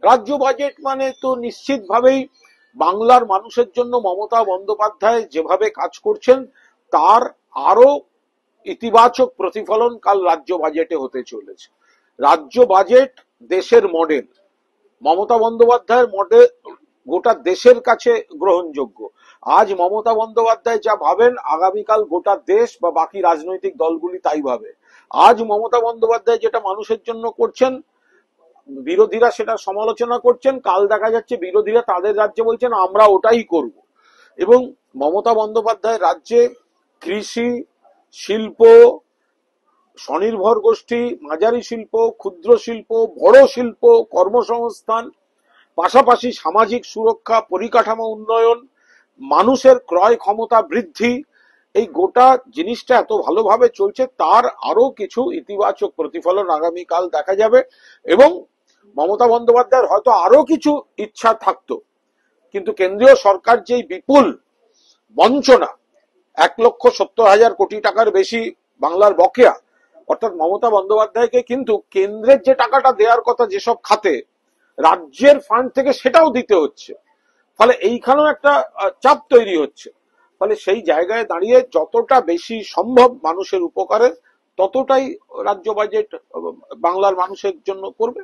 রাজ্য বাজেট মানে তো নিশ্চিতভাবেই বাংলার মানুষের জন্য মমতা বন্দ্যোপাধ্যায় যেভাবে কাজ করছেন তার আরো ইতিবাচক প্রতিফলন কাল রাজ্য বাজেটে হতে চলেছে। রাজ্য বাজেট দেশের মডেল, মমতা বন্দ্যোপাধ্যায়ের মডেল গোটা দেশের কাছে গ্রহণযোগ্য। আজ মমতা বন্দ্যোপাধ্যায় যা ভাবেন আগামীকাল গোটা দেশ বা বাকি রাজনৈতিক দলগুলি তাই ভাবে। আজ মমতা বন্দ্যোপাধ্যায় যেটা মানুষের জন্য করছেন বিরোধীরা সেটা সমালোচনা করছেন, কাল দেখা যাচ্ছে বিরোধীরা তাদের রাজ্যে বলছেন আমরা ওটাই করব। এবং মমতা বন্দ্যোপাধ্যায় রাজ্যে কৃষি, শিল্প, স্বনির্ভর গোষ্ঠী, মাঝারি শিল্প, ক্ষুদ্র শিল্প, বড় শিল্প, কর্মসংস্থান, পাশাপাশি সামাজিক সুরক্ষা, পরিকাঠামো উন্নয়ন, মানুষের ক্রয় ক্ষমতা বৃদ্ধি, এই গোটা জিনিসটা এত ভালোভাবে চলছে তার আরো কিছু ইতিবাচক প্রতিফলন আগামীকাল দেখা যাবে। এবং মমতা বন্দ্যোপাধ্যায়ের হয়তো আরো কিছু ইচ্ছা থাকতো, কিন্তু কেন্দ্রীয় সরকার যেই বিপুল বঞ্চনা, 1,70,000 কোটি টাকার বেশি বাংলার বকেয়া, অর্থাৎ মমতা বন্দ্যোপাধ্যায়কে কিন্তু কেন্দ্রের যে টাকাটা দেওয়ার কথা যেসব খাতে রাজ্যের ফান্ড থেকে সেটাও দিতে হচ্ছে। ফলে এইখানেও একটা চাপ তৈরি হচ্ছে। ফলে সেই জায়গায় দাঁড়িয়ে যতটা বেশি সম্ভব মানুষের উপকারের ততটাই রাজ্য বাজেট বাংলার মানুষের জন্য করবে।